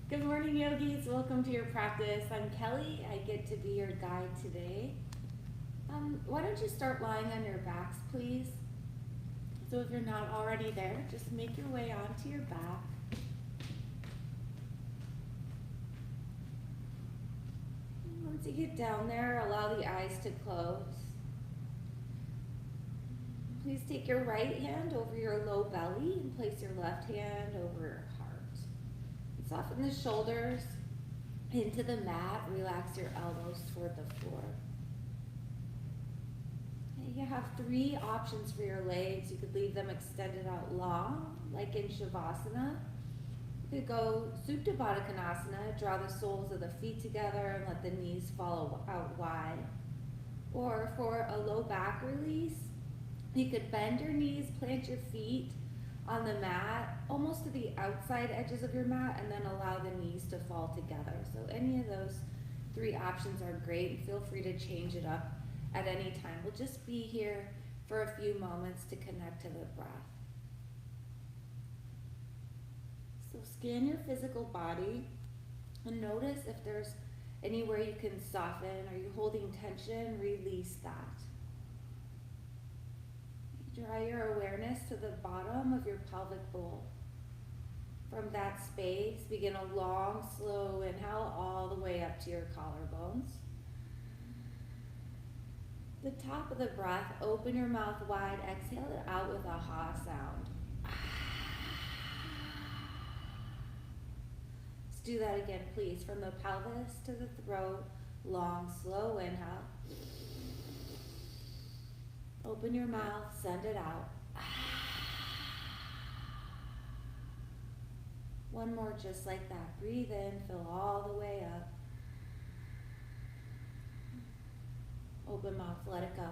Good morning, yogis. Welcome to your practice. I'm Kelly. I get to be your guide today. Why don't you start lying on your backs, please? So if you're not already there, just make your way onto your back. Once you get down there, allow the eyes to close. Please take your right hand over your low belly and place your left hand over your heart. Soften the shoulders into the mat. Relax your elbows toward the floor. You have three options for your legs. You could leave them extended out long, like in Shavasana. You could go Supta Baddha Konasana, draw the soles of the feet together and let the knees fall out wide. Or for a low back release, you could bend your knees, plant your feet on the mat, almost to the outside edges of your mat, and then allow the knees to fall together. So any of those three options are great. Feel free to change it up at any time. We'll just be here for a few moments to connect to the breath. So scan your physical body and notice if there's anywhere you can soften. Are you holding tension? Release that. Draw your awareness to the bottom of your pelvic bowl. From that space, begin a long, slow inhale all the way up to your collarbones. The top of the breath, open your mouth wide, exhale it out with a ha sound. Let's do that again, please. From the pelvis to the throat, long, slow inhale. Open your mouth, send it out. One more just like that. Breathe in, fill all the way up. Open mouth, let it go.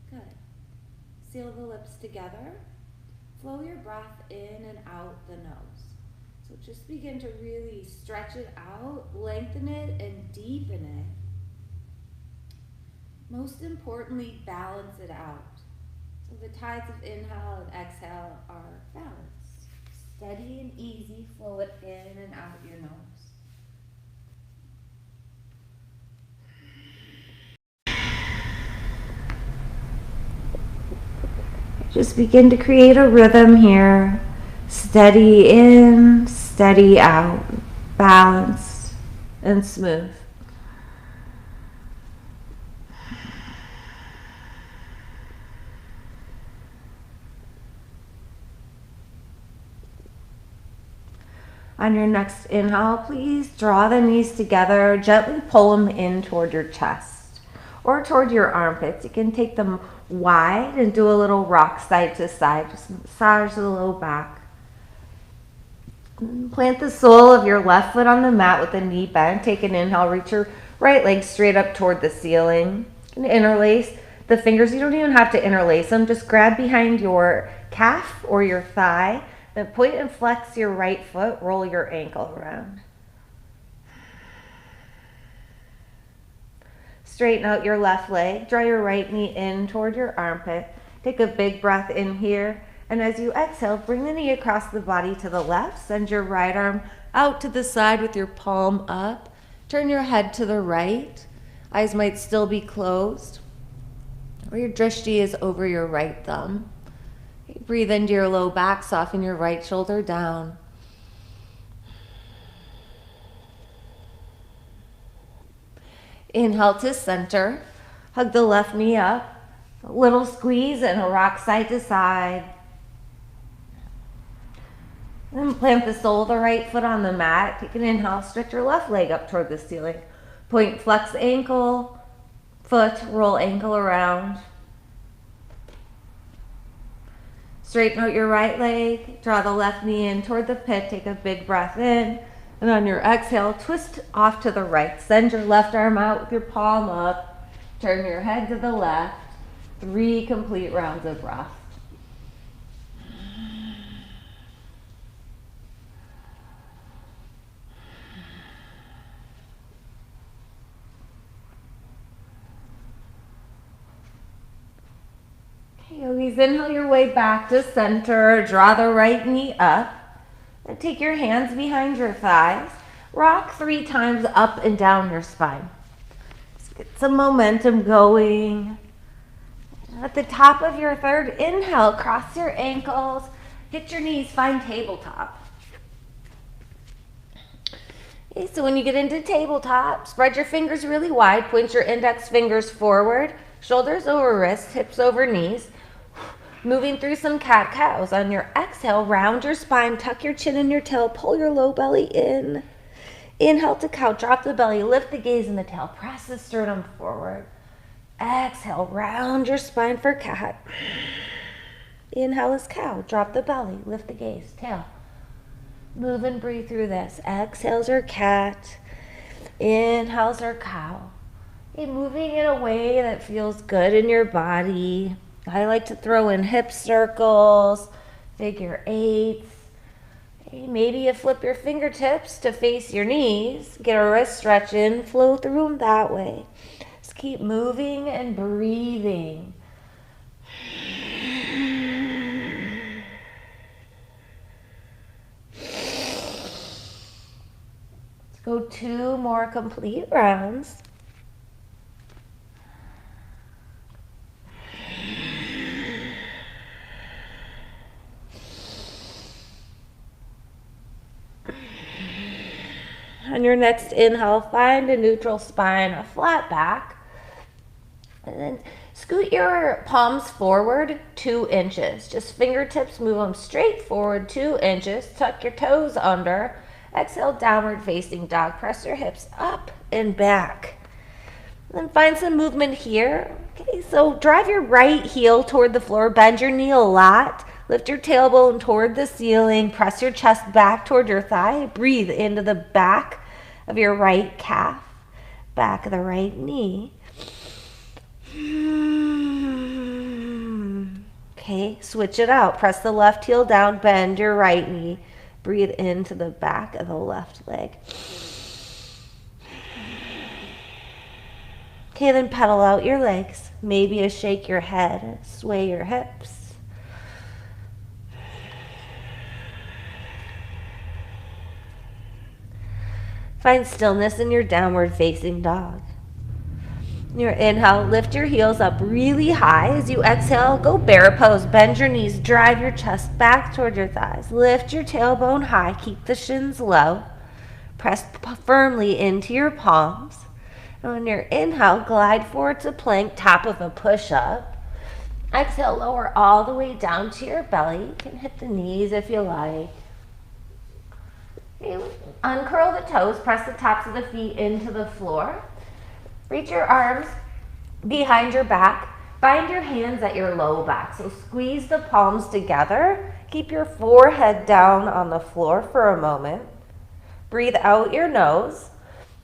Good. Seal the lips together. Flow your breath in and out the nose. So just begin to really stretch it out, lengthen it, and deepen it. Most importantly, balance it out. So the tides of inhale and exhale are balanced. Steady and easy, flow it in and out your nose. Just begin to create a rhythm here. Steady in, steady out, balanced and smooth. On your next inhale, please draw the knees together, gently pull them in toward your chest or toward your armpits. You can take them wide and do a little rock side to side, just massage the low back. Plant the sole of your left foot on the mat with the knee bent. Take an inhale, reach your right leg straight up toward the ceiling. And interlace the fingers. You don't even have to interlace them. Just grab behind your calf or your thigh. Then point and flex your right foot. Roll your ankle around. Straighten out your left leg. Draw your right knee in toward your armpit. Take a big breath in here. And as you exhale, bring the knee across the body to the left. Send your right arm out to the side with your palm up. Turn your head to the right. Eyes might still be closed. Or your drishti is over your right thumb. Breathe into your low back. Soften your right shoulder down. Inhale to center. Hug the left knee up. A little squeeze and a rock side to side. Then plant the sole of the right foot on the mat. Take an inhale, stretch your left leg up toward the ceiling. Point, flex ankle, foot, roll ankle around. Straighten out your right leg. Draw the left knee in toward the pit. Take a big breath in. And on your exhale, twist off to the right. Send your left arm out with your palm up. Turn your head to the left. 3 complete rounds of breath. Yogis, inhale your way back to center. Draw the right knee up. And take your hands behind your thighs. Rock 3 times up and down your spine. Let's get some momentum going. At the top of your third inhale, cross your ankles. Hit your knees, find tabletop. Okay, so when you get into tabletop, spread your fingers really wide. Point your index fingers forward. Shoulders over wrists, hips over knees. Moving through some cat-cows. On your exhale, round your spine, tuck your chin in your tail, pull your low belly in. Inhale to cow, drop the belly, lift the gaze in the tail, press the sternum forward. Exhale, round your spine for cat. Inhale is cow, drop the belly, lift the gaze, tail. Move and breathe through this. Exhales are cat, inhales are cow. Okay, moving in a way that feels good in your body. I like to throw in hip circles, figure 8s. Okay, maybe you flip your fingertips to face your knees. Get a wrist stretch in, flow through them that way. Just keep moving and breathing. Let's go 2 more complete rounds. On your next inhale, find a neutral spine, a flat back. And then scoot your palms forward 2 inches. Just fingertips, move them straight forward 2 inches. Tuck your toes under. Exhale, downward facing dog. Press your hips up and back. And then find some movement here. Okay, so drive your right heel toward the floor. Bend your knee a lot. Lift your tailbone toward the ceiling. Press your chest back toward your thigh. Breathe into the back of your right calf, back of the right knee. Okay, switch it out. Press the left heel down, bend your right knee. Breathe into the back of the left leg. Okay, then pedal out your legs. Maybe you shake your head, sway your hips. Find stillness in your downward facing dog. Your inhale, lift your heels up really high. As you exhale, go bear pose. Bend your knees, drive your chest back toward your thighs. Lift your tailbone high, keep the shins low. Press firmly into your palms. And on your inhale, glide forward to plank, top of a push-up. Exhale, lower all the way down to your belly. You can hit the knees if you like. Okay, uncurl the toes, press the tops of the feet into the floor. Reach your arms behind your back. Bind your hands at your low back. So squeeze the palms together. Keep your forehead down on the floor for a moment. Breathe out your nose.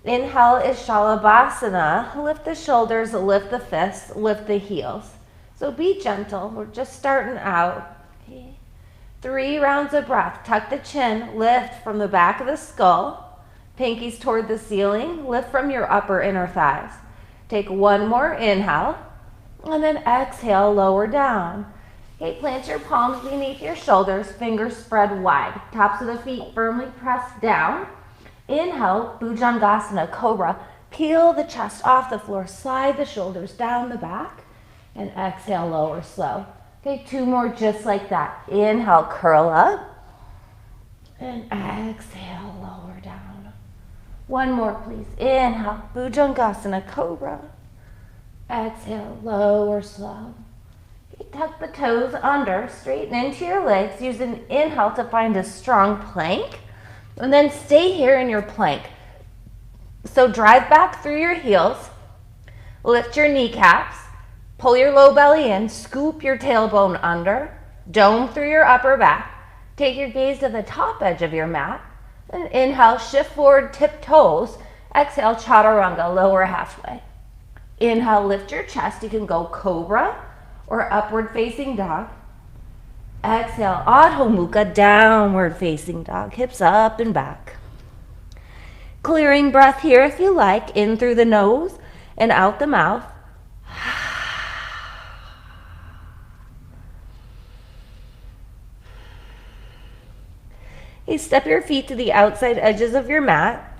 Inhale is Shalabhasana. Lift the shoulders, lift the fists, lift the heels. So be gentle. We're just starting out. Okay. 3 rounds of breath. Tuck the chin, lift from the back of the skull. Pinkies toward the ceiling. Lift from your upper inner thighs. Take 1 more inhale. And then exhale, lower down. Okay, plant your palms beneath your shoulders. Fingers spread wide. Tops of the feet firmly pressed down. Inhale, Bhujangasana, Cobra. Peel the chest off the floor. Slide the shoulders down the back. And exhale, lower slow. Okay, 2 more just like that. Inhale, curl up. And exhale, lower down. 1 more, please. Inhale, Bhujangasana, Cobra. Exhale, lower slow. Okay, tuck the toes under, straighten into your legs. Use an inhale to find a strong plank. And then stay here in your plank. So drive back through your heels. Lift your kneecaps. Pull your low belly in, scoop your tailbone under, dome through your upper back. Take your gaze to the top edge of your mat. And inhale, shift forward, tip toes. Exhale, chaturanga, lower halfway. Inhale, lift your chest. You can go cobra or upward facing dog. Exhale, Adho Mukha, downward facing dog. Hips up and back. Clearing breath here if you like, in through the nose and out the mouth. Okay, step your feet to the outside edges of your mat.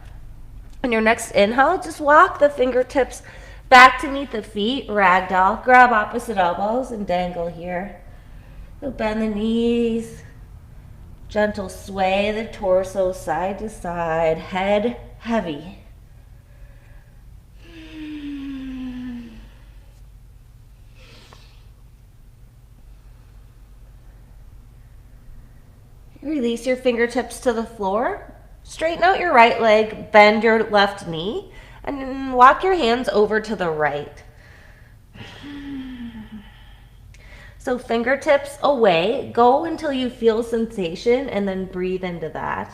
On your next inhale, just walk the fingertips back to meet the feet, ragdoll. Grab opposite elbows and dangle here. You'll bend the knees. Gentle sway the torso side to side, head heavy. Release your fingertips to the floor. Straighten out your right leg, bend your left knee, and then walk your hands over to the right. So fingertips away, go until you feel sensation and then breathe into that.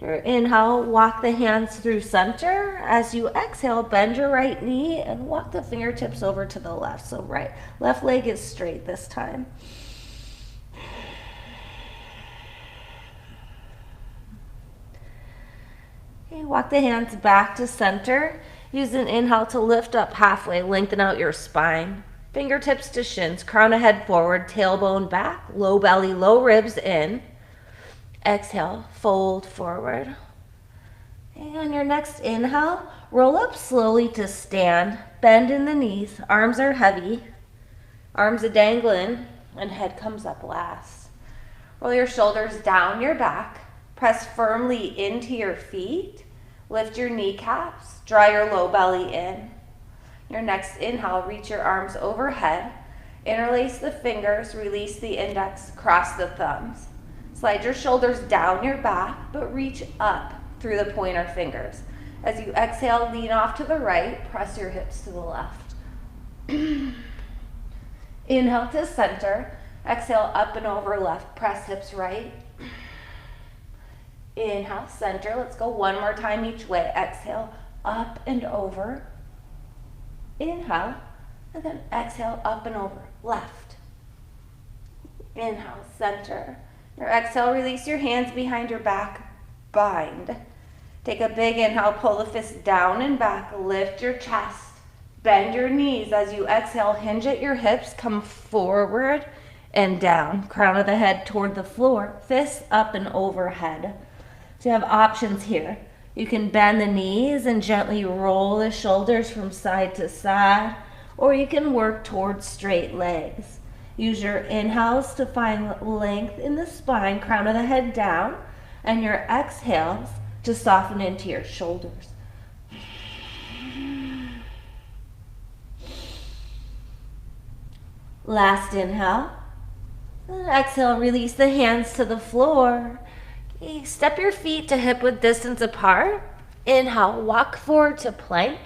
Your inhale, walk the hands through center. As you exhale, bend your right knee and walk the fingertips over to the left. So left leg is straight this time. Okay, walk the hands back to center. Use an inhale to lift up halfway, lengthen out your spine. Fingertips to shins, crown of head forward, tailbone back, low belly, low ribs in. Exhale, fold forward. And on your next inhale, roll up slowly to stand. Bend in the knees, arms are heavy, arms are dangling, and head comes up last. Roll your shoulders down your back. Press firmly into your feet. Lift your kneecaps. Draw your low belly in. Your next inhale, reach your arms overhead. Interlace the fingers. Release the index. Cross the thumbs. Slide your shoulders down your back, but reach up through the pointer fingers. As you exhale, lean off to the right. Press your hips to the left. Inhale to center. Exhale, up and over left. Press hips right. Inhale, center. Let's go one more time each way. Exhale, up and over. Inhale, and then exhale, up and over. Left. Inhale, center. Your exhale, release your hands behind your back. Bind. Take a big inhale, pull the fist down and back. Lift your chest. Bend your knees. As you exhale, hinge at your hips. Come forward and down. Crown of the head toward the floor. Fists up and overhead. So you have options here. You can bend the knees and gently roll the shoulders from side to side, or you can work towards straight legs. Use your inhales to find length in the spine, crown of the head down, and your exhales to soften into your shoulders. Last inhale. And exhale, release the hands to the floor. Step your feet to hip width distance apart. Inhale, walk forward to plank.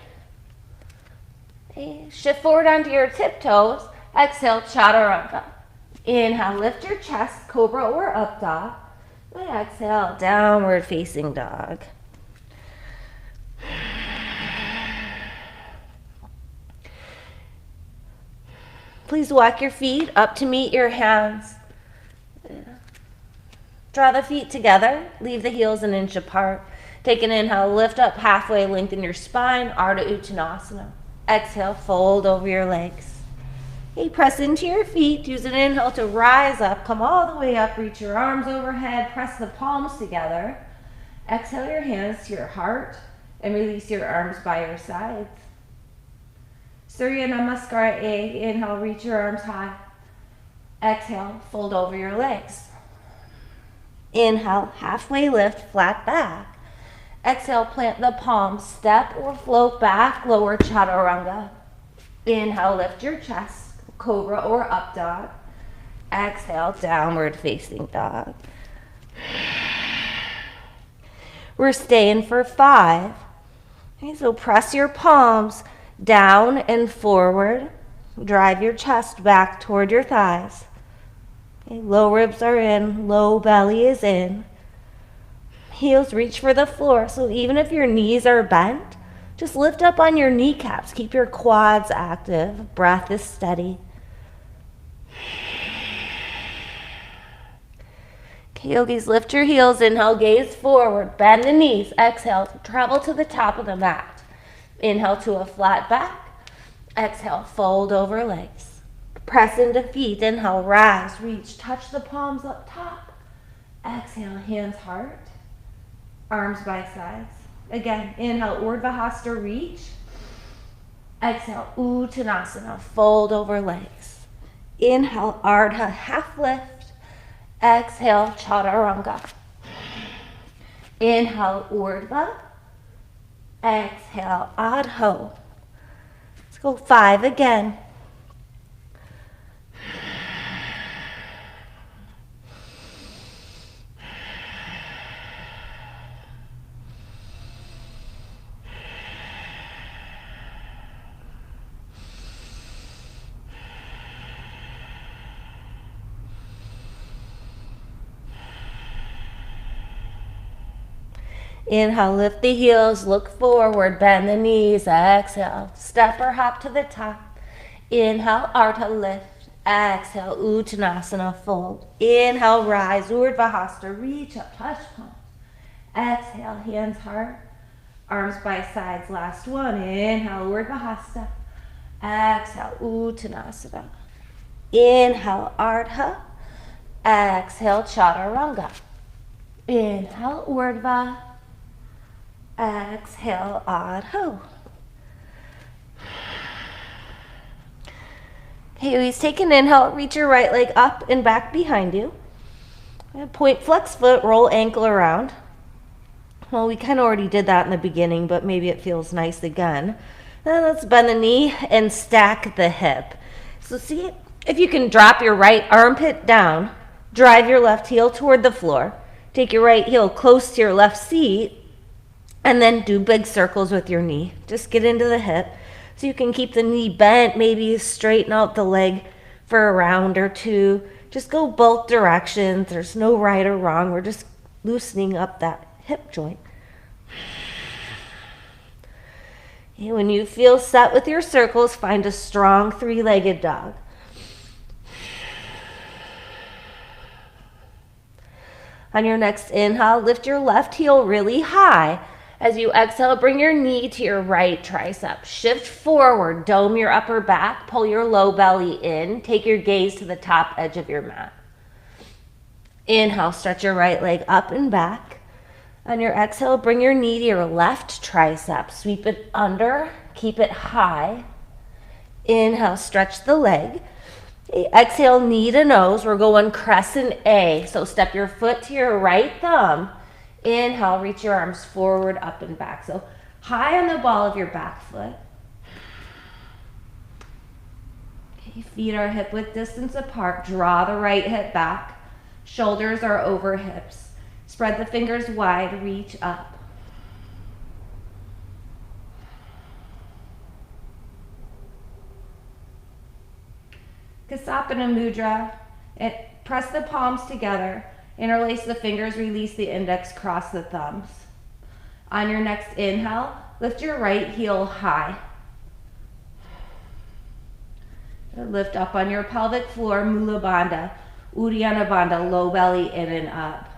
Shift forward onto your tiptoes. Exhale, chaturanga. Inhale, lift your chest, cobra or up dog. And exhale, downward facing dog. Please walk your feet up to meet your hands. Draw the feet together, leave the heels an inch apart. Take an inhale, lift up halfway, lengthen your spine, Ardha Uttanasana. Exhale, fold over your legs. Okay, press into your feet, use an inhale to rise up, come all the way up, reach your arms overhead, press the palms together. Exhale your hands to your heart and release your arms by your sides. Surya Namaskar A, inhale, reach your arms high. Exhale, fold over your legs. Inhale, halfway lift, flat back. Exhale, plant the palms, step or float back, lower chaturanga. Inhale, lift your chest, cobra or up dog. Exhale, downward facing dog. We're staying for 5. Okay, so press your palms down and forward. Drive your chest back toward your thighs. Okay, low ribs are in, low belly is in. Heels reach for the floor, so even if your knees are bent, just lift up on your kneecaps. Keep your quads active. Breath is steady. Okay, yogis, lift your heels. Inhale, gaze forward. Bend the knees. Exhale, travel to the top of the mat. Inhale to a flat back. Exhale, fold over legs. Press into feet. Inhale, rise, reach, touch the palms up top. Exhale, hands, heart, arms by sides. Again, inhale, Urdhva Hasta, reach. Exhale, Uttanasana, fold over legs. Inhale, Ardha, half lift. Exhale, Chaturanga. Inhale, Urdhva. Exhale, Adho. Let's go 5 again. Inhale, lift the heels, look forward, bend the knees. Exhale, step or hop to the top. Inhale, Ardha, lift. Exhale, Uttanasana, fold. Inhale, rise, Urdhva Hasta, reach up, touch palms. Exhale, hands, heart, arms by sides. Last one. Inhale, Urdhva Hasta. Exhale, Uttanasana. Inhale, Ardha. Exhale, Chaturanga. Inhale, Urdhva. Exhale, Adho. Okay, always take an inhale, reach your right leg up and back behind you. Point flex foot, roll ankle around. Well, we kind of already did that in the beginning, but maybe it feels nice again. Then let's bend the knee and stack the hip. So see if you can drop your right armpit down, drive your left heel toward the floor, take your right heel close to your left seat, and then do big circles with your knee. Just get into the hip so you can keep the knee bent, maybe straighten out the leg for a round or two. Just go both directions. There's no right or wrong. We're just loosening up that hip joint. And when you feel set with your circles, find a strong 3-legged dog. On your next inhale, lift your left heel really high. As you exhale, bring your knee to your right tricep. Shift forward, dome your upper back, pull your low belly in. Take your gaze to the top edge of your mat. Inhale, stretch your right leg up and back. On your exhale, bring your knee to your left tricep. Sweep it under, keep it high. Inhale, stretch the leg. Exhale, knee to nose. We're going crescent A. So step your foot to your right thumb. Inhale, reach your arms forward, up and back. So high on the ball of your back foot. Okay, feet are hip width distance apart. Draw the right hip back. Shoulders are over hips. Spread the fingers wide, reach up. Kasapana Mudra. Press the palms together. Interlace the fingers, release the index, cross the thumbs. On your next inhale, lift your right heel high. Lift up on your pelvic floor, Mula Bandha, Uddiyana Bandha, low belly in and up.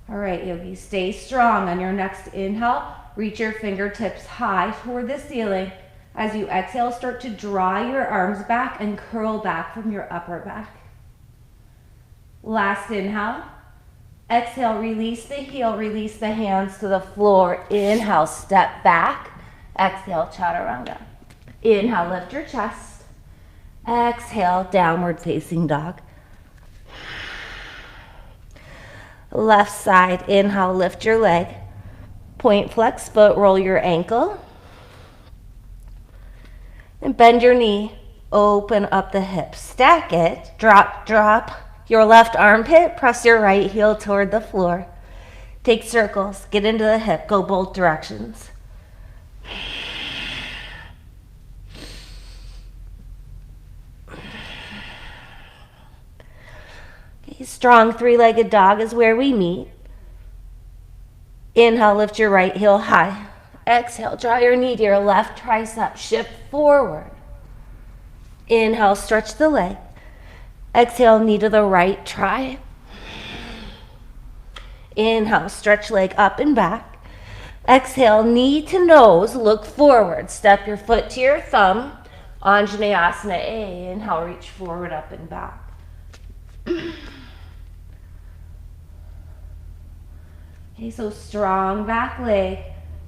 All right, yogis, stay strong. On your next inhale, reach your fingertips high toward the ceiling. As you exhale, start to draw your arms back and curl back from your upper back. Last inhale. Exhale, release the heel, release the hands to the floor. Inhale, step back. Exhale, Chaturanga. Inhale, lift your chest. Exhale, downward facing dog. Left side, inhale, lift your leg. Point flex foot, roll your ankle. And bend your knee, open up the hips. Stack it, drop your left armpit, press your right heel toward the floor. Take circles, get into the hip, go both directions. Okay, strong 3-legged dog is where we meet. Inhale, lift your right heel high. Exhale, draw your knee to your left tricep, shift forward. Inhale, stretch the leg. Exhale, knee to the right tri. Inhale, stretch leg up and back. Exhale, knee to nose, look forward. Step your foot to your thumb. Anjaneyasana A. Inhale, reach forward, up and back. Okay, so strong back leg.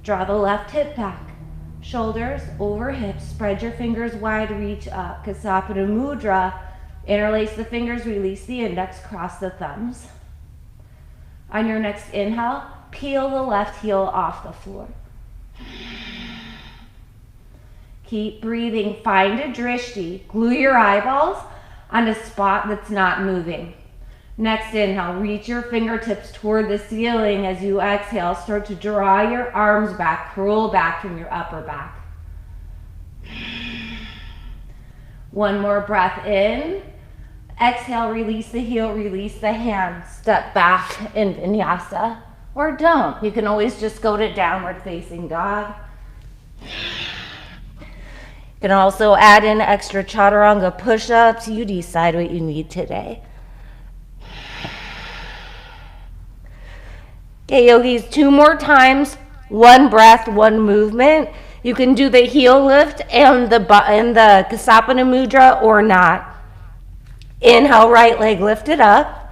Draw the left hip back. Shoulders over hips. Spread your fingers wide, reach up. Paschimottanasana Mudra. Interlace the fingers, release the index, cross the thumbs. On your next inhale, peel the left heel off the floor. Keep breathing. Find a drishti. Glue your eyeballs on a spot that's not moving. Next inhale, reach your fingertips toward the ceiling. As you exhale, start to draw your arms back, curl back from your upper back. One more breath in. Exhale, release the heel, release the hand. Step back in vinyasa, or don't. You can always just go to downward facing dog. You can also add in extra chaturanga push-ups. You decide what you need today. Okay, yogis, 2 more times, 1 breath, 1 movement. You can do the heel lift and the Paschimottanasana Mudra or not. Inhale, right leg lifted up.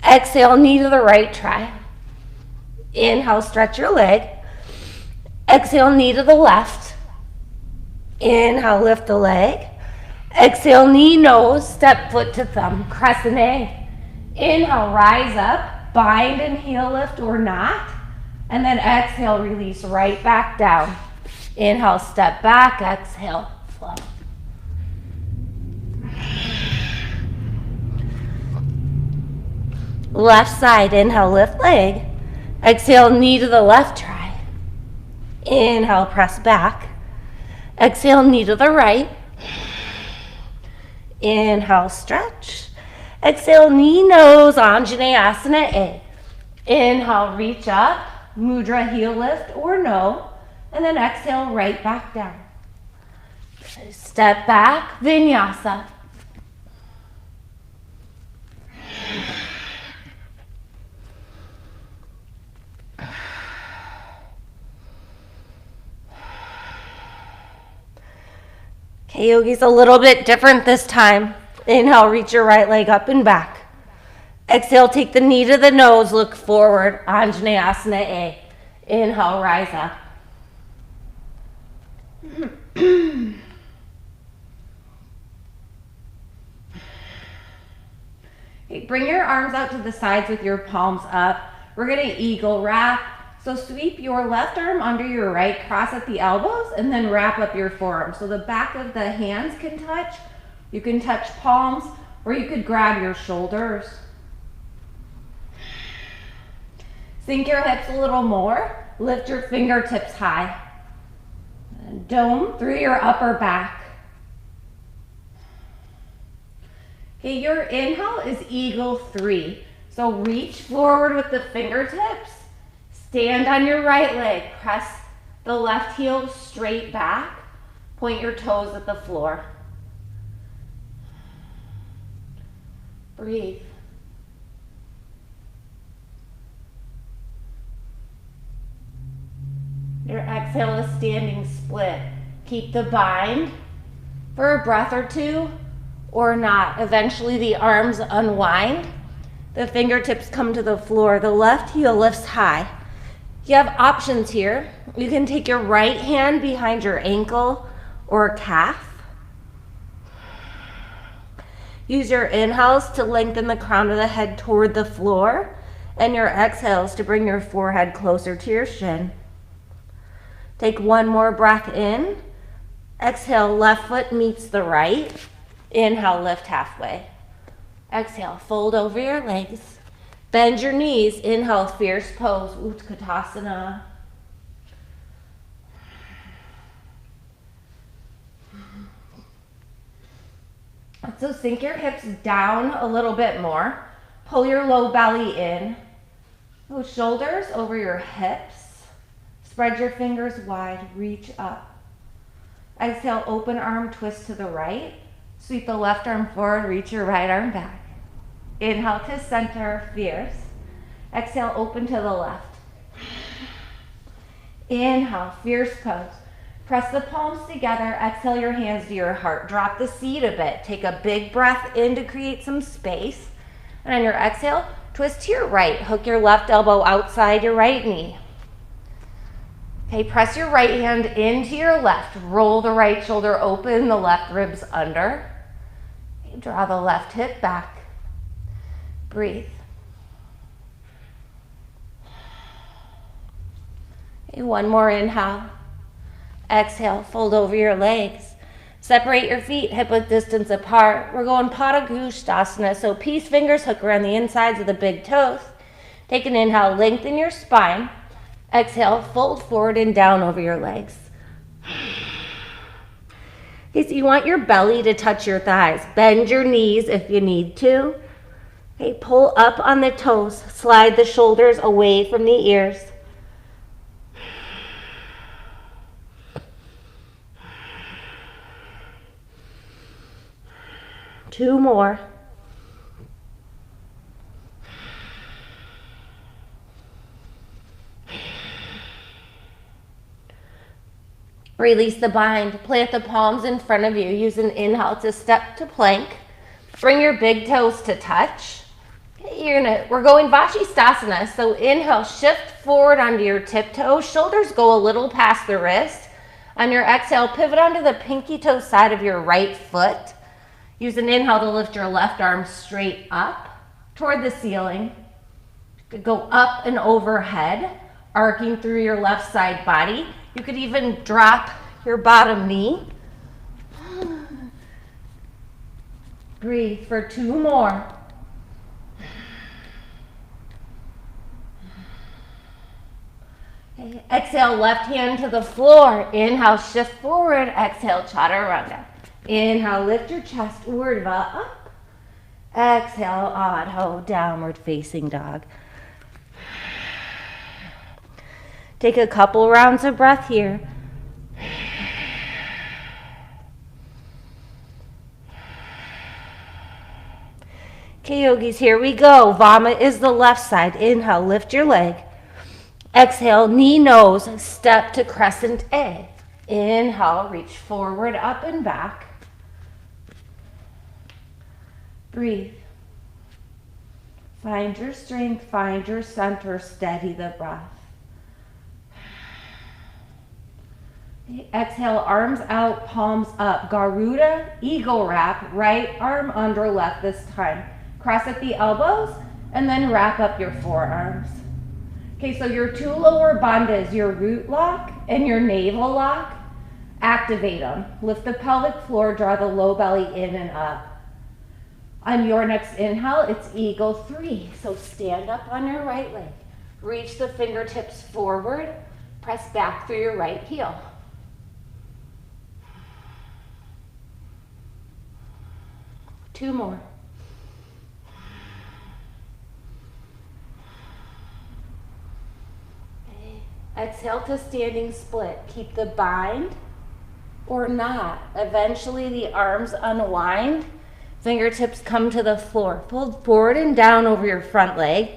Exhale, knee to the right, try. Inhale, stretch your leg. Exhale, knee to the left. Inhale, lift the leg. Exhale, knee, nose, step foot to thumb, crescent A. Inhale, rise up. Bind and heel lift or not. And then exhale, release right back down. Inhale, step back, exhale, flow. Left side, inhale, lift leg. Exhale, knee to the left, try. Inhale, press back. Exhale, knee to the right. Inhale, stretch. Exhale, knee, nose, Anjaneyasana A. Inhale, reach up, mudra, heel lift or no. And then exhale, right back down. Step back, vinyasa. Okay, yogis, a little bit different this time. Inhale, reach your right leg up and back. Exhale, take the knee to the nose, look forward, Anjaneyasana A. Inhale, rise up. Okay, bring your arms out to the sides with your palms up. We're gonna eagle wrap. So sweep your left arm under your right, cross at the elbows, and then wrap up your forearm. So the back of the hands can touch. You can touch palms, or you could grab your shoulders. Sink your hips a little more. Lift your fingertips high. And dome through your upper back. Okay, your inhale is eagle 3. So reach forward with the fingertips. Stand on your right leg. Press the left heel straight back. Point your toes at the floor. Breathe. Your exhale is standing split. Keep the bind for a breath or 2 or not. Eventually the arms unwind. The fingertips come to the floor. The left heel lifts high. You have options here. You can take your right hand behind your ankle or calf. Use your inhales to lengthen the crown of the head toward the floor, and your exhales to bring your forehead closer to your shin. Take 1 more breath in. Exhale, left foot meets the right. Inhale, lift halfway. Exhale, fold over your legs. Bend your knees. Inhale, fierce pose, Utkatasana. So sink your hips down a little bit more. Pull your low belly in. Those shoulders over your hips. Spread your fingers wide, reach up. Exhale, open arm twist to the right. Sweep the left arm forward, reach your right arm back. Inhale to center, fierce. Exhale, open to the left. Inhale, fierce pose. Press the palms together. Exhale your hands to your heart. Drop the seat a bit. Take a big breath in to create some space. And on your exhale, twist to your right. Hook your left elbow outside your right knee. Okay, press your right hand into your left. Roll the right shoulder open, the left ribs under. Okay, draw the left hip back. Breathe. Okay, one more inhale. Exhale, fold over your legs. Separate your feet hip-width distance apart. We're going Paschimottanasana, so peace fingers hook around the insides of the big toes. Take an inhale, lengthen your spine. Exhale, fold forward and down over your legs. Okay, so you want your belly to touch your thighs. Bend your knees if you need to. Okay, pull up on the toes. Slide the shoulders away from the ears. Two more. Release the bind. Plant the palms in front of you. Use an inhale to step to plank. Bring your big toes to touch. We're going Paschimottanasana. So inhale, shift forward onto your tiptoes. Shoulders go a little past the wrist. On your exhale, pivot onto the pinky toe side of your right foot. Use an inhale to lift your left arm straight up toward the ceiling. You could go up and overhead, arcing through your left side body. You could even drop your bottom knee. Breathe for two more. Okay. Exhale, left hand to the floor. Inhale, shift forward. Exhale, chaturanga. Inhale, lift your chest, urdhva up. Exhale, adho, downward facing dog. Take a couple rounds of breath here. Okay, yogis, here we go. Vama is the left side. Inhale, lift your leg. Exhale, knee, nose, step to crescent A. Inhale, reach forward, up and back. Breathe. Find your strength, find your center, steady the breath. Exhale, arms out, palms up. Garuda, eagle wrap, right arm under, left this time. Cross at the elbows, and then wrap up your forearms. Okay, so your two lower bandhas, your root lock and your navel lock, activate them. Lift the pelvic floor, draw the low belly in and up. On your next inhale, it's eagle 3. So stand up on your right leg. Reach the fingertips forward. Press back through your right heel. Two more. Okay. Exhale to standing split. Keep the bind or not. Eventually the arms unwind. Fingertips come to the floor. Fold forward and down over your front leg.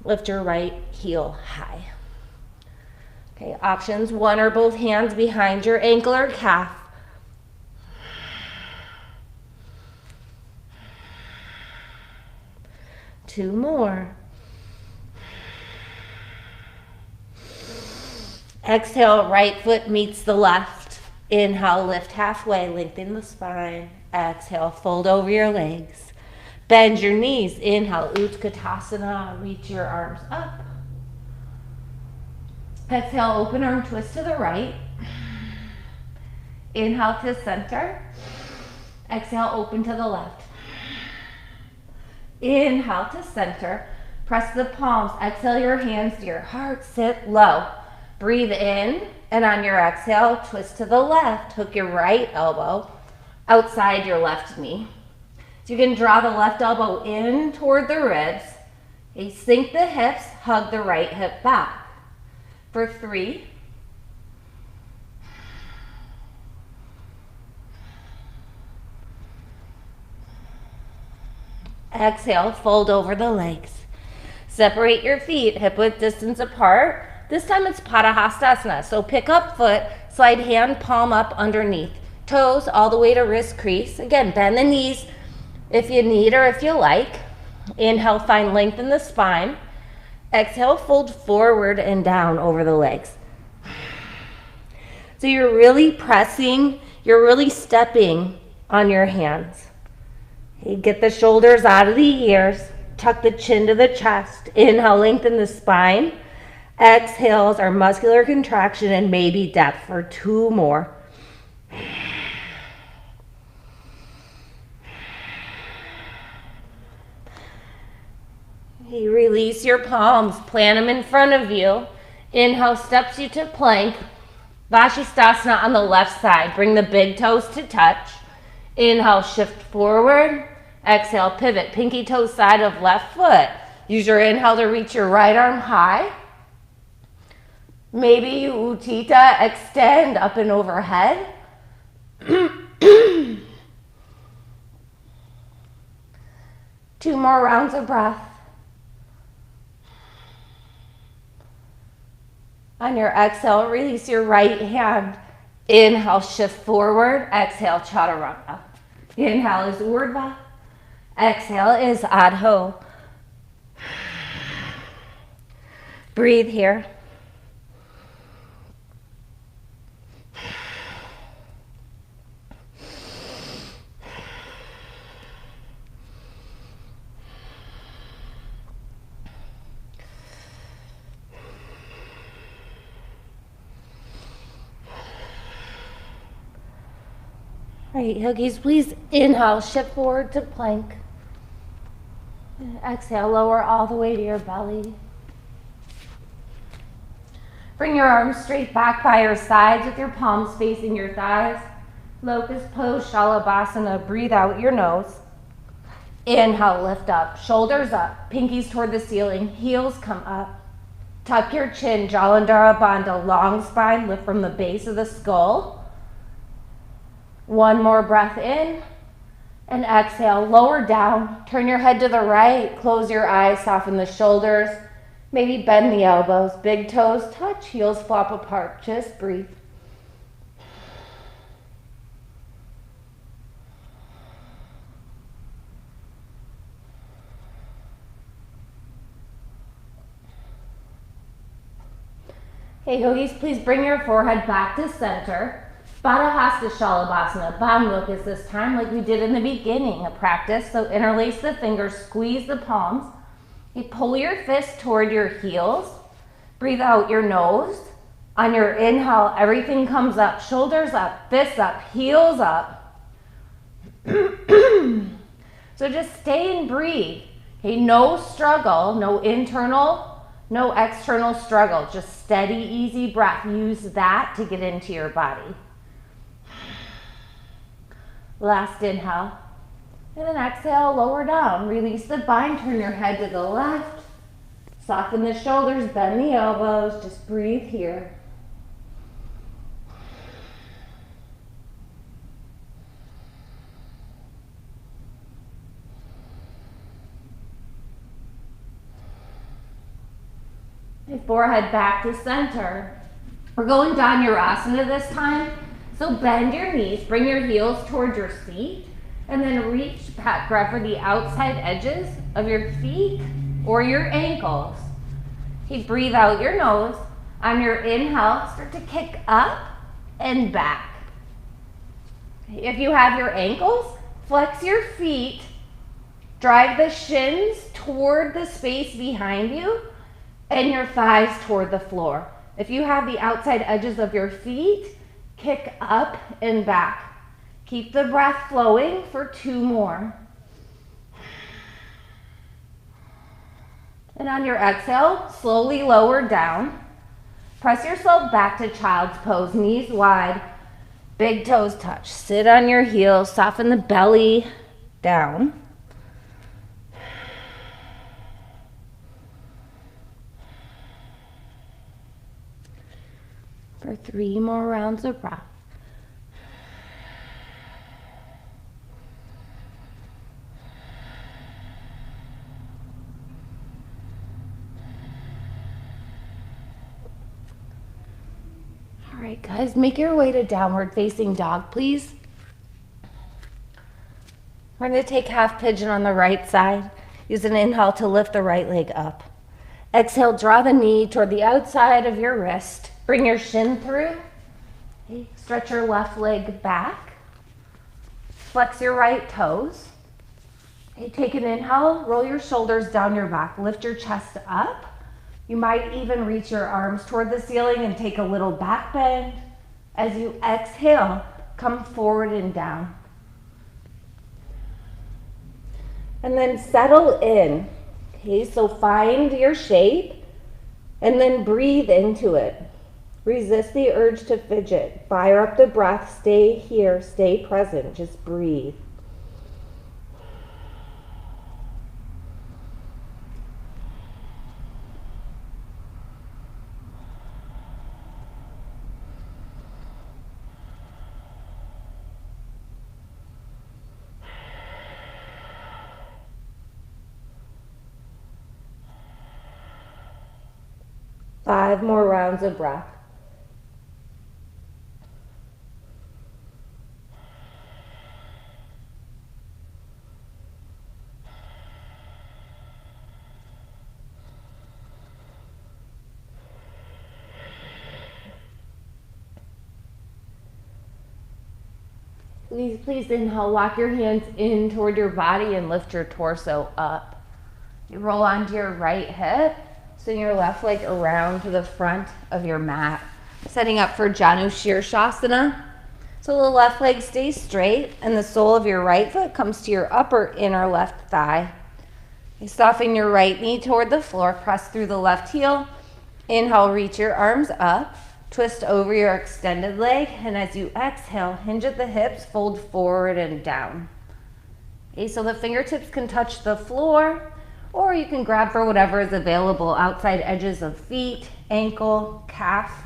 Lift your right heel high. Okay, options. One or both hands behind your ankle or calf. Two more. Exhale, right foot meets the left. Inhale, lift halfway, lengthen the spine. Exhale, fold over your legs. Bend your knees. Inhale, Utkatasana, reach your arms up. Exhale, open arm twist to the right. Inhale to center. Exhale, open to the left. Inhale to center. Press the palms. Exhale your hands to your heart. Sit low. Breathe in, and on your exhale, twist to the left. Hook your right elbow outside your left knee. So you can draw the left elbow in toward the ribs. Okay, sink the hips, hug the right hip back. For 3. Exhale, fold over the legs. Separate your feet, hip width distance apart. This time it's Padahastasana. So pick up foot, Slide hand palm up underneath. Toes all the way to wrist crease. Again, bend the knees if you need or if you like. Inhale, find length in the spine. Exhale, fold forward and down over the legs. So you're really pressing, you're really stepping on your hands. You get the shoulders out of the ears, tuck the chin to the chest. Inhale, lengthen the spine. Exhales are muscular contraction and maybe depth for 2 more. You release your palms, plant them in front of you. Inhale, steps you to plank. Paschimottanasana on the left side. Bring the big toes to touch. Inhale, shift forward. Exhale, pivot. Pinky toe side of left foot. Use your inhale to reach your right arm high. Maybe you Uttita, extend up and overhead. 2 more rounds of breath. On your exhale, release your right hand. Inhale, shift forward. Exhale, Chaturanga. Inhale is Urdhva. Exhale is Adho. Breathe here. All right, yogis, please inhale, shift forward to plank. Exhale, lower all the way to your belly. Bring your arms straight back by your sides with your palms facing your thighs. Locust pose, Shalabhasana. Breathe out your nose. Inhale, lift up, shoulders up, pinkies toward the ceiling, heels come up. Tuck your chin, Jalandhara Bandha, long spine, lift from the base of the skull. 1 more breath in, and exhale, lower down. Turn your head to the right, close your eyes, soften the shoulders. Maybe bend the elbows, big toes touch, heels flop apart. Just breathe. Hey yogis, please bring your forehead back to center. Baddha Hasta Shalabhasana. Bamuk is this time like we did in the beginning of practice. So interlace the fingers, squeeze the palms. You pull your fists toward your heels. Breathe out your nose. On your inhale, everything comes up. Shoulders up, fists up, heels up. So just stay and breathe. Okay, no struggle, no internal, no external struggle. Just steady, easy breath. Use that to get into your body. Last inhale. And then exhale, lower down. Release the bind, turn your head to the left. Soften the shoulders, bend the elbows. Just breathe here. Forehead back to center. We're going Dhanurasana this time. So bend your knees, bring your heels towards your feet, and then reach back. Grab for the outside edges of your feet or your ankles. Okay, breathe out your nose. On your inhale, start to kick up and back. If you have your ankles, flex your feet. Drive the shins toward the space behind you and your thighs toward the floor. If you have the outside edges of your feet, kick up and back. Keep the breath flowing for 2 more. And on your exhale, slowly lower down. Press yourself back to child's pose, knees wide, big toes touch. Sit on your heels, soften the belly down. For 3 more rounds of breath. All All right, guys, make your way to downward facing dog, please. We're going to take half pigeon on the right side. Use an inhale to lift the right leg up. Exhale, draw the knee toward the outside of your wrist. Bring your shin through. Okay. Stretch your left leg back. Flex your right toes. Okay. Take an inhale, roll your shoulders down your back. Lift your chest up. You might even reach your arms toward the ceiling and take a little back bend. As you exhale, come forward and down. And then settle in. Okay, so find your shape and then breathe into it. Resist the urge to fidget. Fire up the breath. Stay here. Stay present. Just breathe. Five more rounds of breath. Please inhale, walk your hands in toward your body and lift your torso up. You roll onto your right hip. Swing your left leg around to the front of your mat, setting up for Janu Shirshasana. So the left leg stays straight and the sole of your right foot comes to your upper inner left thigh. You soften your right knee toward the floor, press through the left heel. Inhale, reach your arms up, twist over your extended leg, and as you exhale, hinge at the hips, fold forward and down. Okay, so the fingertips can touch the floor, or you can grab for whatever is available, outside edges of feet, ankle, calf.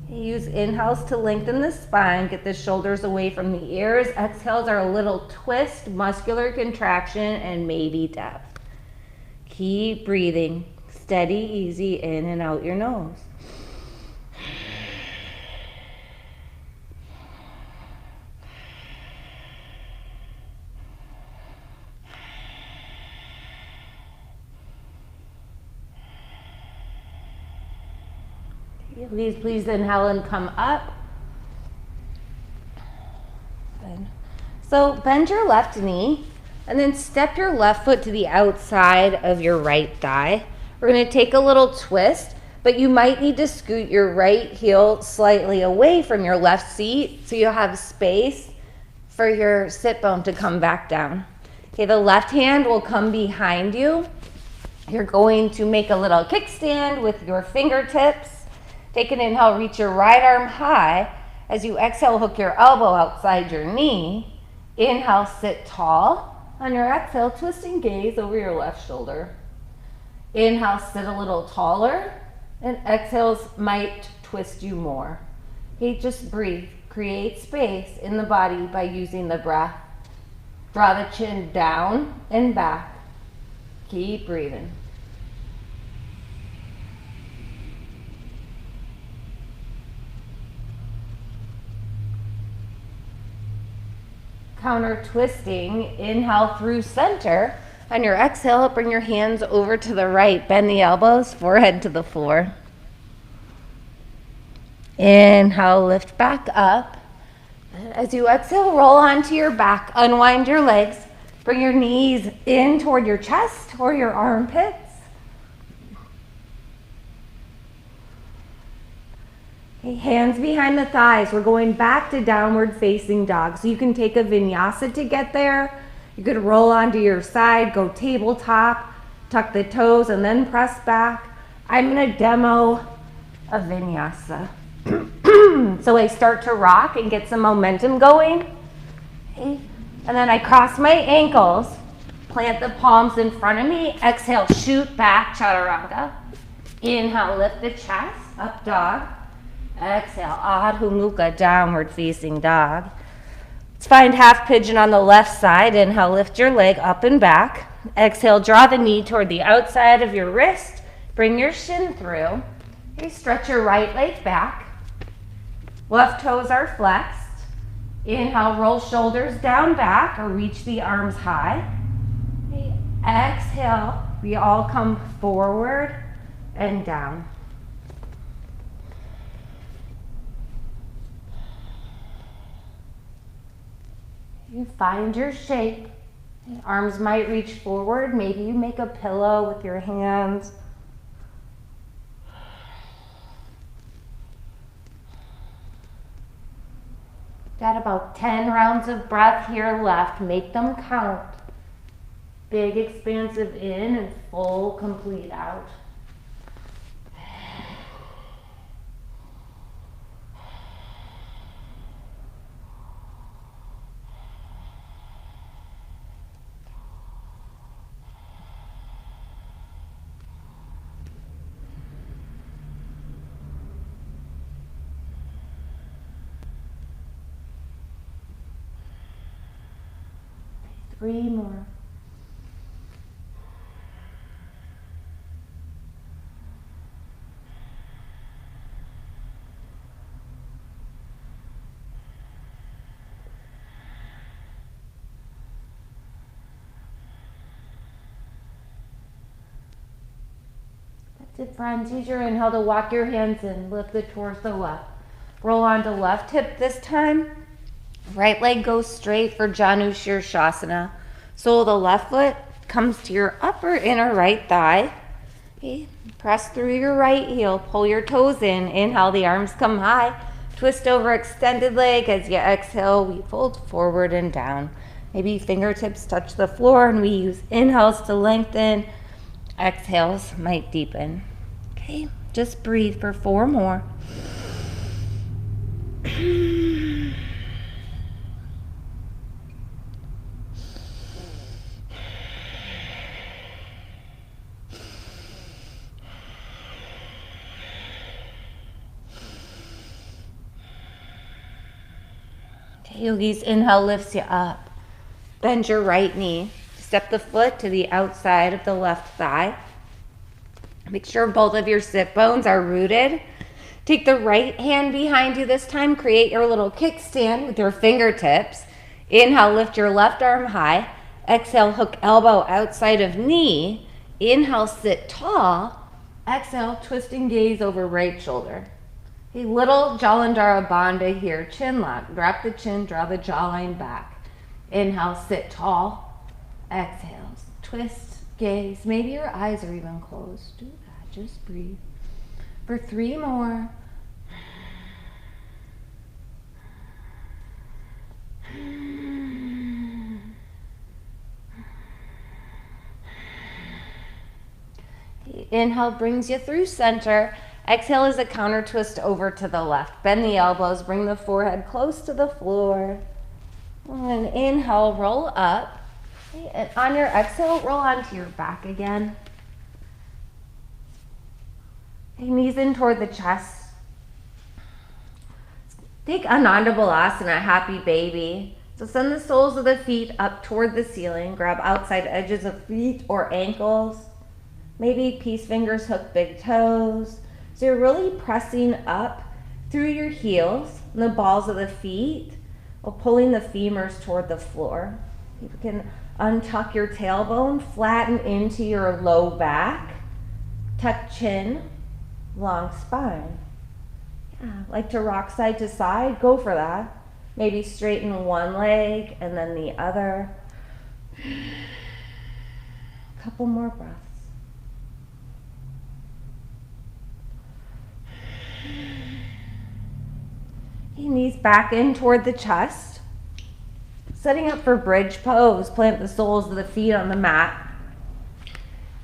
Use inhales to lengthen the spine, get the shoulders away from the ears. Exhales are a little twist, muscular contraction, and maybe depth. Keep breathing, steady, easy, in and out your nose. Please inhale and come up. Good. So bend your left knee and then step your left foot to the outside of your right thigh. We're going to take a little twist, but you might need to scoot your right heel slightly away from your left seat so you'll have space for your sit bone to come back down. Okay, the left hand will come behind you. You're going to make a little kickstand with your fingertips. Take an inhale, reach your right arm high. As you exhale, hook your elbow outside your knee. Inhale, sit tall. On your exhale, twist and gaze over your left shoulder. Inhale, sit a little taller. And exhales might twist you more. Okay, just breathe. Create space in the body by using the breath. Draw the chin down and back. Keep breathing. Counter twisting, inhale through center. On your exhale, bring your hands over to the right. Bend the elbows, forehead to the floor. Inhale, lift back up. As you exhale, roll onto your back. Unwind your legs. Bring your knees in toward your chest or your armpits. Okay, hands behind the thighs. We're going back to downward facing dog. So you can take a vinyasa to get there. You could roll onto your side, go tabletop, tuck the toes, and then press back. I'm going to demo a vinyasa. So I start to rock and get some momentum going. Okay. And then I cross my ankles, plant the palms in front of me. Exhale, shoot back, chaturanga. Inhale, lift the chest, up dog. Exhale, Adho Mukha, downward facing dog. Let's find half pigeon on the left side. Inhale, lift your leg up and back. Exhale, draw the knee toward the outside of your wrist. Bring your shin through. Okay, stretch your right leg back. Left toes are flexed. Inhale, roll shoulders down back or reach the arms high. Exhale, we all come forward and down. You find your shape. Arms might reach forward. Maybe you make a pillow with your hands. Got about 10 rounds of breath here left. Make them count. Big expansive in and full complete out. Three more. That's it, friends. Use your inhale to walk your hands in. Lift the torso up. Roll onto left hip this time. Right leg goes straight for Janu Shirshasana. Sole of the left foot comes to your upper inner right thigh. Okay. Press through your right heel. Pull your toes in. Inhale, the arms come high. Twist over extended leg. As you exhale, we fold forward and down. Maybe fingertips touch the floor, and we use inhales to lengthen. Exhales might deepen. Okay, just breathe for 4 more. Yogis, inhale lifts you up. Bend your right knee. Step the foot to the outside of the left thigh. Make sure both of your sit bones are rooted. Take the right hand behind you this time. Create your little kickstand with your fingertips. Inhale, lift your left arm high. Exhale, hook elbow outside of knee. Inhale, sit tall. Exhale, twist and gaze over right shoulder. A little Jalandhara Bandha here, chin lock. Drop the chin, draw the jawline back. Inhale, sit tall. Exhale, twist, gaze. Maybe your eyes are even closed. Do that, just breathe. For 3 more. Inhale brings you through center. Exhale is a counter twist over to the left. Bend the elbows, bring the forehead close to the floor. And inhale, roll up. And on your exhale, roll onto your back again. Knees in toward the chest. Take Ananda Balasana, happy baby. So send the soles of the feet up toward the ceiling. Grab outside edges of feet or ankles. Maybe peace fingers hook big toes. So you're really pressing up through your heels and the balls of the feet while pulling the femurs toward the floor. You can untuck your tailbone, flatten into your low back, tuck chin, long spine. Yeah, like to rock side to side, go for that. Maybe straighten one leg and then the other. Couple more breaths. Knees back in toward the chest. Setting up for bridge pose, plant the soles of the feet on the mat.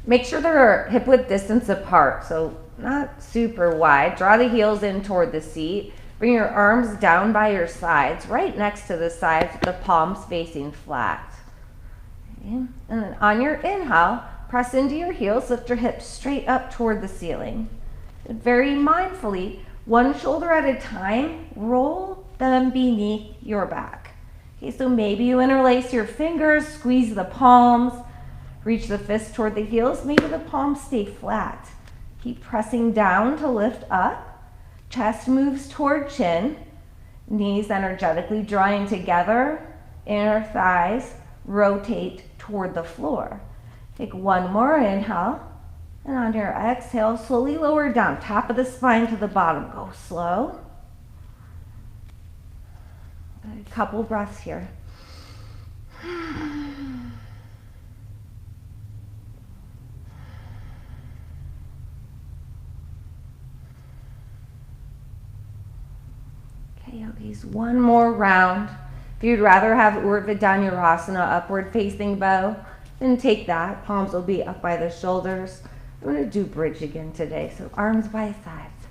Make sure they're hip width distance apart, so not super wide. Draw the heels in toward the seat. Bring your arms down by your sides, right next to the sides with the palms facing flat. Okay. And then on your inhale, press into your heels, lift your hips straight up toward the ceiling. And very mindfully, one shoulder at a time, roll them beneath your back. Okay, so maybe you interlace your fingers, squeeze the palms, reach the fists toward the heels. Maybe the palms stay flat. Keep pressing down to lift up. Chest moves toward chin. Knees energetically drawing together, inner thighs rotate toward the floor. Take one more inhale, and on your exhale, slowly lower down, top of the spine to the bottom. Go slow. A couple breaths here. Okay, yogis, one more round. If you'd rather have Urdhva upward facing bow, then take that. Palms will be up by the shoulders. I'm going to do bridge again today, so arms by sides.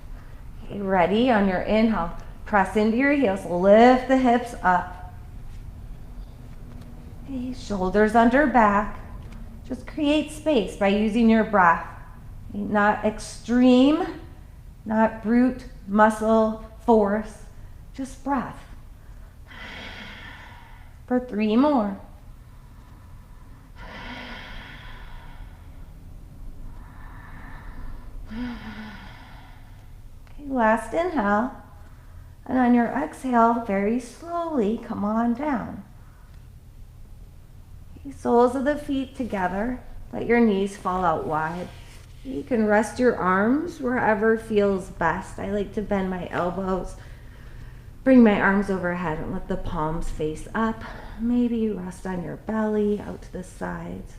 Okay, ready? On your inhale, press into your heels, lift the hips up. Okay, shoulders under back. Just create space by using your breath. Okay, not extreme, not brute muscle force, just breath. For 3 more. Okay, last inhale. And on your exhale, very slowly come on down. Okay, soles of the feet together. Let your knees fall out wide. You can rest your arms wherever feels best. I like to bend my elbows. Bring my arms overhead and let the palms face up. Maybe rest on your belly, out to the sides.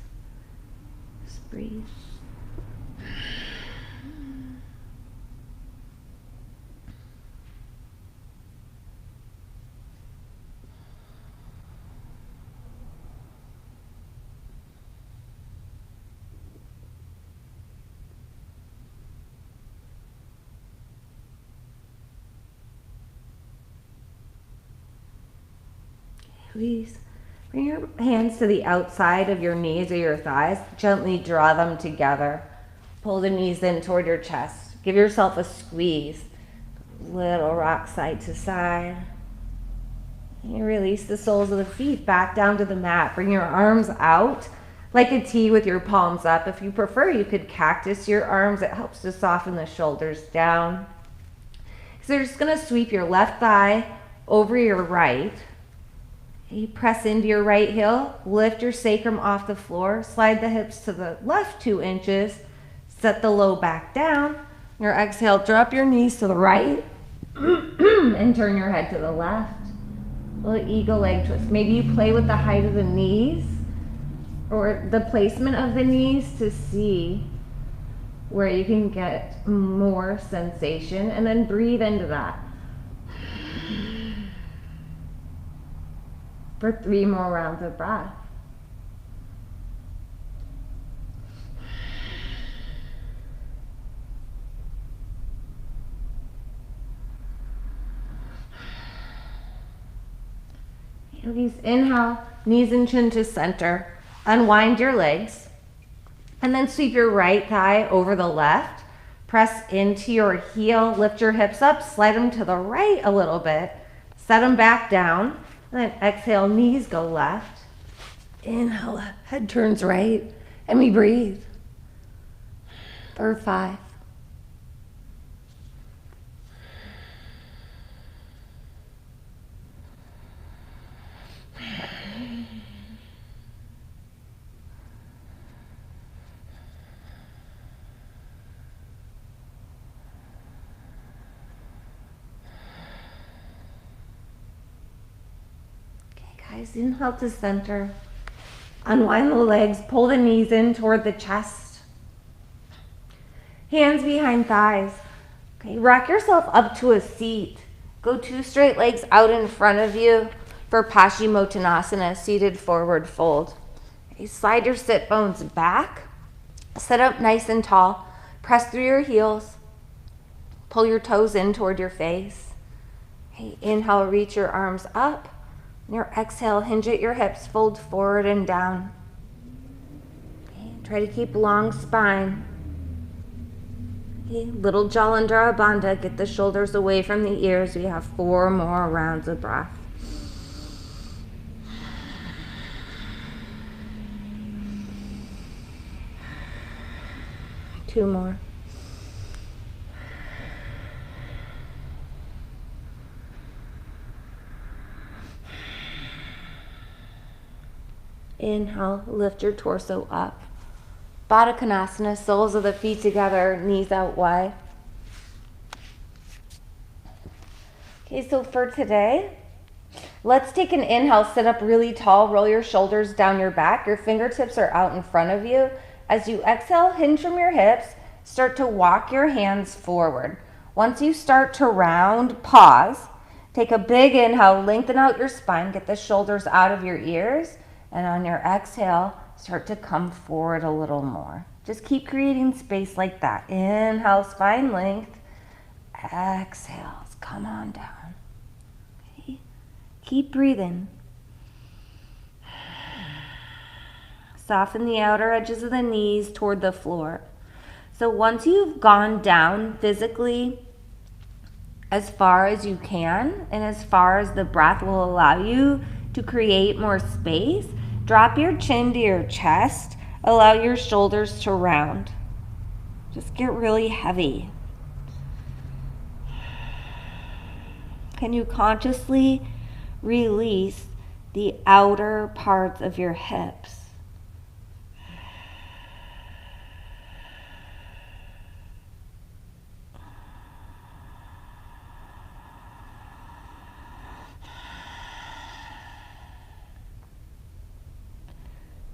Just breathe. Please bring your hands to the outside of your knees or your thighs. Gently draw them together. Pull the knees in toward your chest. Give yourself a squeeze. Little rock side to side. And you release the soles of the feet back down to the mat. Bring your arms out like a T with your palms up. If you prefer, you could cactus your arms. It helps to soften the shoulders down. So you're just going to sweep your left thigh over your right. You press into your right heel, lift your sacrum off the floor, slide the hips to the left 2 inches, set the low back down. Your exhale, drop your knees to the right and turn your head to the left. Little eagle leg twist. Maybe you play with the height of the knees or the placement of the knees to see where you can get more sensation, and then breathe into that. For 3 more rounds of breath. Yogis, inhale, knees and chin to center. Unwind your legs. And then sweep your right thigh over the left. Press into your heel, lift your hips up, slide them to the right a little bit. Set them back down. And then exhale, knees go left. Inhale, head turns right. And we breathe. For 5. Guys, inhale to center. Unwind the legs, pull the knees in toward the chest. Hands behind thighs. Okay, rock yourself up to a seat. Go 2 straight legs out in front of you for Paschimottanasana, seated forward fold. Okay, slide your sit bones back. Sit up nice and tall. Press through your heels. Pull your toes in toward your face. Okay, inhale, reach your arms up. Your exhale, hinge at your hips, fold forward and down. Okay, try to keep long spine. Okay, little Jalandhara Bandha, get the shoulders away from the ears. We have 4 more rounds of breath. Two more. Inhale, lift your torso up. Baddha Konasana, soles of the feet together, knees out wide. Okay, so for today, let's take an inhale, sit up really tall, roll your shoulders down your back. Your fingertips are out in front of you. As you exhale, hinge from your hips, start to walk your hands forward. Once you start to round, pause. Take a big inhale, lengthen out your spine, get the shoulders out of your ears, and on your exhale, start to come forward a little more. Just keep creating space like that. Inhale, spine length. Exhales, come on down. Okay. Keep breathing. Soften the outer edges of the knees toward the floor. So once you've gone down physically as far as you can, and as far as the breath will allow you to create more space, drop your chin to your chest. Allow your shoulders to round. Just get really heavy. Can you consciously release the outer parts of your hips?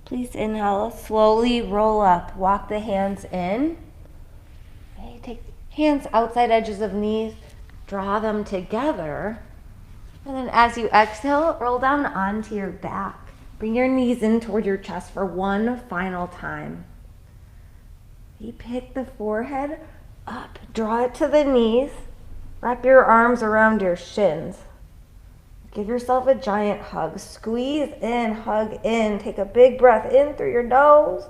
Please inhale, slowly roll up, walk the hands in. Okay, take hands outside edges of knees, draw them together. And then as you exhale, roll down onto your back. Bring your knees in toward your chest for one final time. You pick the forehead up, draw it to the knees, wrap your arms around your shins. Give yourself a giant hug. Squeeze in, hug in. Take a big breath in through your nose.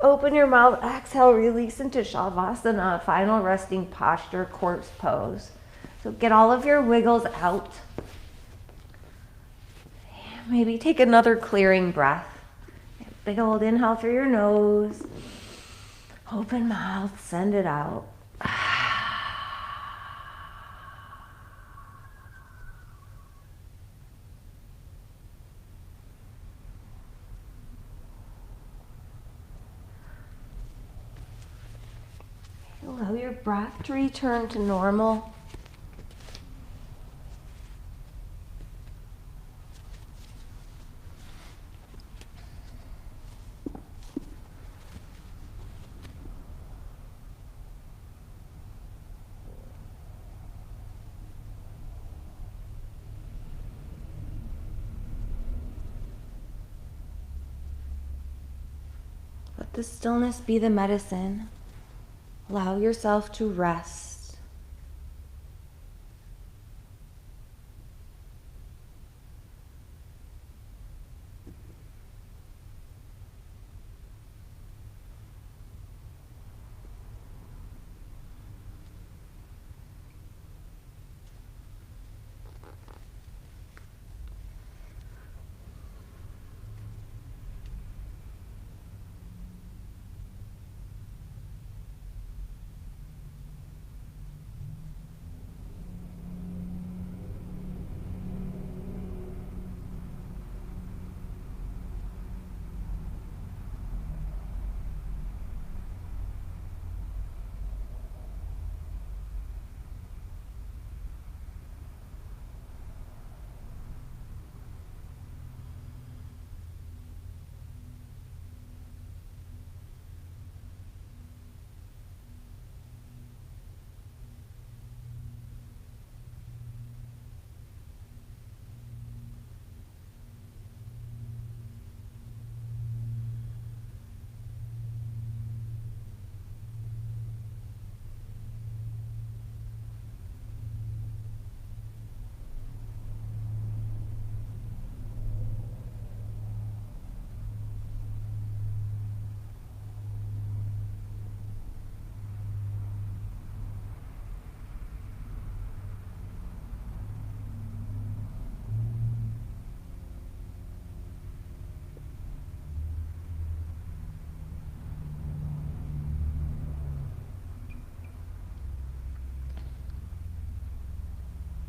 Open your mouth. Exhale, release into Shavasana, final resting posture, corpse pose. So get all of your wiggles out. Maybe take another clearing breath. Big old inhale through your nose. Open mouth, send it out. Allow your breath to return to normal. Let the stillness be the medicine. Allow yourself to rest.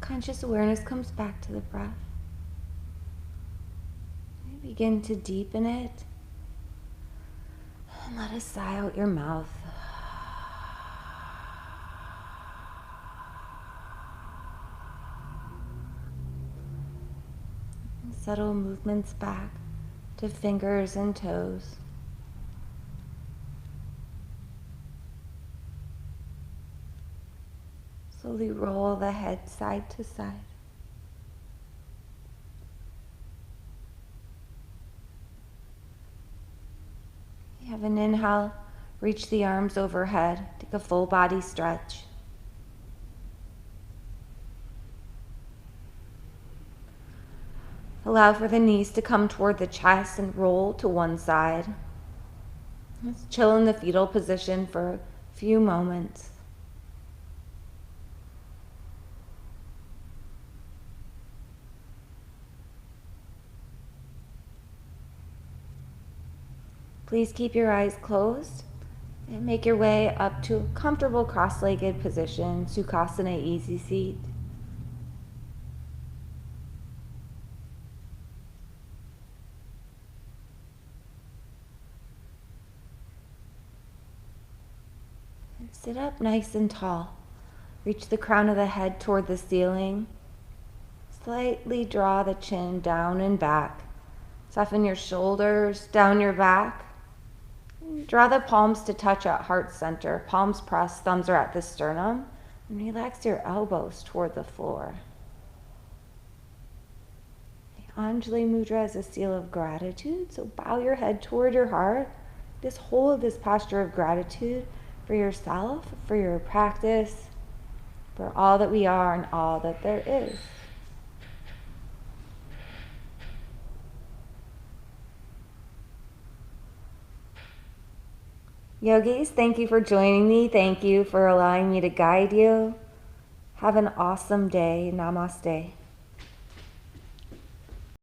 Conscious awareness comes back to the breath. Maybe Begin to deepen it. And let a sigh out your mouth. Subtle movements back to fingers and toes. Slowly roll the head side to side. You have an inhale, reach the arms overhead, take a full body stretch. Allow for the knees to come toward the chest and roll to one side. Let's chill in the fetal position for a few moments. Please keep your eyes closed and make your way up to a comfortable cross-legged position, Sukhasan, easy seat. And sit up nice and tall. Reach the crown of the head toward the ceiling. Slightly draw the chin down and back. Soften your shoulders, down your back. Draw the palms to touch at heart center. Palms pressed, thumbs are at the sternum. And relax your elbows toward the floor. The Anjali Mudra is a seal of gratitude, so bow your head toward your heart. Just hold this posture of gratitude for yourself, for your practice, for all that we are and all that there is. Yogis, thank you for joining me. Thank you for allowing me to guide you. Have an awesome day. Namaste.